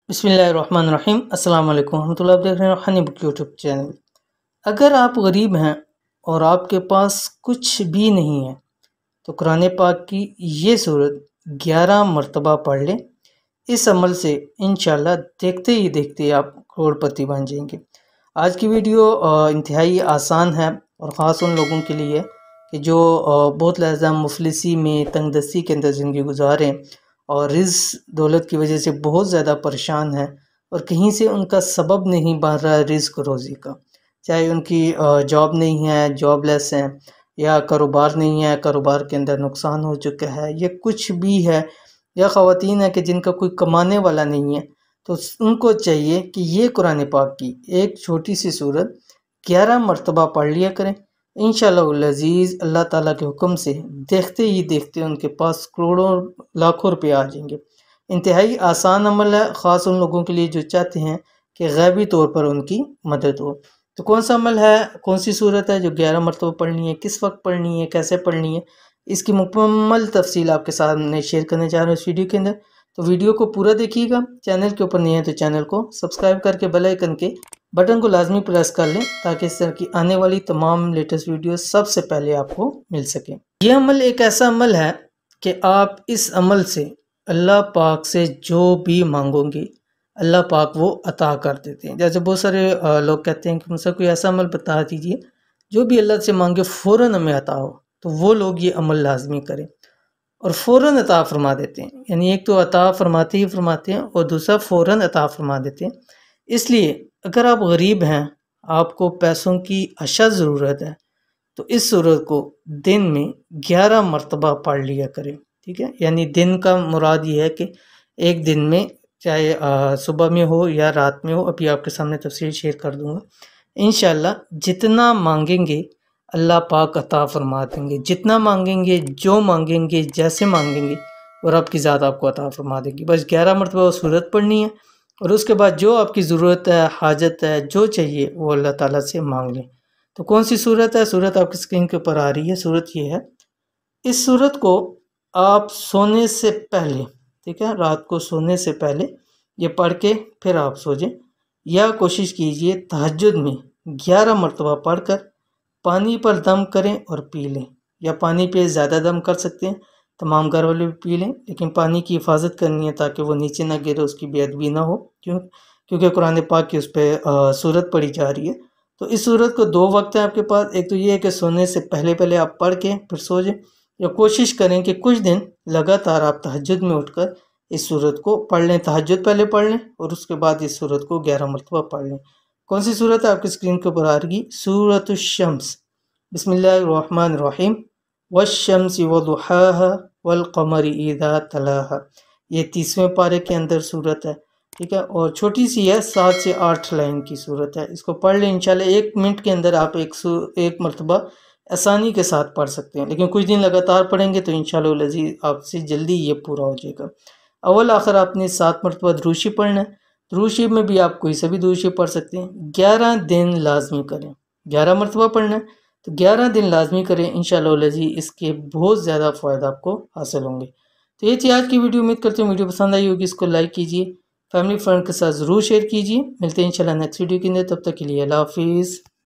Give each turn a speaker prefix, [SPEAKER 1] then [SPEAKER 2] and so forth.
[SPEAKER 1] बिस्मिल्लाहिर्रहमानिर्रहीम। अस्सलाम वालेकुम रहमतुल्लाह। आप देख रहे हैं हनी बुक यूट्यूब चैनल। अगर आप गरीब हैं और आपके पास कुछ भी नहीं है तो कुरान पाक की ये सूरत 11 मरतबा पढ़ लें। इस अमल से इंशाल्लाह देखते ही देखते आप करोड़पति बन जाएंगे। आज की वीडियो इंतहाई आसान है और ख़ास उन लोगों के लिए कि जो बहुत ज़्यादा मुफलिसी में तंगदस्ती के अंदर ज़िंदगी गुजारें और रिज़्क़ दौलत की वजह से बहुत ज़्यादा परेशान है और कहीं से उनका सबब नहीं बन रहा है रिज़्क़ रोज़ी का। चाहे उनकी जॉब नहीं है, जॉबलेस हैं, या कारोबार नहीं है, कारोबार के अंदर नुकसान हो चुका है, या कुछ भी है, या ख़वातीन है कि जिनका कोई कमाने वाला नहीं है, तो उनको चाहिए कि ये कुरान पाक की एक छोटी सी सूरत 11 मरतबा पढ़ लिया करें। इंशाअल्लाह अज़ीज़ अल्लाह ताला के हुक्म से देखते ही देखते उनके पास करोड़ों लाखों रुपए आ जाएंगे। इंतहाई आसान अमल है, ख़ास उन लोगों के लिए जो चाहते हैं कि गैबी तौर पर उनकी मदद हो। तो कौन सा अमल है, कौन सी सूरत है जो 11 मरतबा पढ़नी है, किस वक्त पढ़नी है, कैसे पढ़नी है, इसकी मुकम्मल तफसील आपके सामने शेयर करने जा रहे हैं इस वीडियो के अंदर। तो वीडियो को पूरा देखिएगा। चैनल के ऊपर नहीं है तो चैनल को सब्सक्राइब करके बेल आइकन के बटन को लाजमी प्रेस कर लें ताकि इस तरह की आने वाली तमाम लेटेस्ट वीडियो सबसे पहले आपको मिल सके। यह अमल एक ऐसा अमल है कि आप इस अमल से अल्लाह पाक से जो भी मांगोगे अल्लाह पाक वो अता कर देते हैं। जैसे बहुत सारे लोग कहते हैं कि मुझसे कोई ऐसा अमल बता दीजिए जो भी अल्लाह से मांगे फ़ौरन हमें अता हो, तो वो लोग ये अमल लाजमी करें और फ़ौरन अता फरमा देते हैं। यानी एक तो अता फरमाते ही फरमाते हैं और दूसरा फ़ौरन अता फरमा देते हैं। इसलिए अगर आप गरीब हैं, आपको पैसों की अशद ज़रूरत है, तो इस सूरत को दिन में 11 मरतबा पढ़ लिया करें। ठीक है, यानी दिन का मुराद ये है कि एक दिन में चाहे सुबह में हो या रात में हो, अभी आपके सामने तफसील शेयर कर दूंगा। इंशाल्लाह जितना मांगेंगे अल्लाह पाक अता फरमा देंगे। जितना मांगेंगे, जो मांगेंगे, जैसे मांगेंगे और आपकी ज़ात आपको अता फरमा देगी। बस 11 मरतबा वो सूरत पढ़नी है और उसके बाद जो आपकी ज़रूरत है, हाजत है, जो चाहिए वो अल्लाह ताला से मांग लें। तो कौन सी सूरत है? सूरत आपकी स्क्रीन के ऊपर आ रही है। सूरत ये है। इस सूरत को आप सोने से पहले, ठीक है, रात को सोने से पहले ये पढ़ के फिर आप सो जाएं, या कोशिश कीजिए तहज्जुद में 11 मरतबा पढ़कर पानी पर दम करें और पी लें, या पानी पे ज़्यादा दम कर सकते हैं, तमाम घर वाले भी पी लें, लेकिन पानी की हिफाजत करनी है ताकि वो नीचे ना गिरे, उसकी बेअदबी ना हो। क्योंकि कुरान पाक की उस पर सूरत पढ़ी जा रही है। तो इस सूरत को 2 वक्त हैं आपके पास। एक तो ये है कि सोने से पहले पहले आप पढ़ के फिर सो जाएं, या कोशिश करें कि कुछ दिन लगातार आप तहज्जुद में उठकर इस सूरत को पढ़ लें। तहज्जुद पहले पढ़ लें और उसके बाद इस सूरत को 11 मरतबा पढ़ लें। कौन सी सूरत है? आपकी स्क्रीन के ऊपर आ रही सूरतुश-शम्स। बिस्मिल्लाहिर्रहमानिर्रहीम। वश-शम्सि वदुहाहा वल-क़मरि इज़ा तलाहा। ये 30वें पारे के अंदर सूरत है। ठीक है, और छोटी सी है, 7 से 8 लाइन की सूरत है। इसको पढ़ लें इंशाल्लाह। 1 मिनट के अंदर आप एक मरतबा आसानी के साथ पढ़ सकते हैं, लेकिन कुछ दिन लगातार पढ़ेंगे तो इंशाल्लाह अज़ीज़ आपसे जल्दी ये पूरा हो जाएगा। अव्वल आखिर आपने 7 मरतबा दुरूद शरीफ पढ़ना है। दुरूद शरीफ में भी आप कोई सा भी दुरूद शरीफ पढ़ सकते हैं। 11 दिन लाजमी करें। 11 मरतबा पढ़ना है तो 11 दिन लाजमी करें। इंशाल्लाह अज़ीज़ इसके बहुत ज़्यादा फ़ायदा आपको हासिल होंगे। तो ये थी आज की वीडियो। उम्मीद करते हैं वीडियो पसंद आई होगी। इसको लाइक कीजिए, फैमिली फ्रेंड के साथ ज़रूर शेयर कीजिए। मिलते हैं इंशाल्लाह नेक्स्ट वीडियो के अंदर। तब तक के लिए अल्लाह हाफिज़।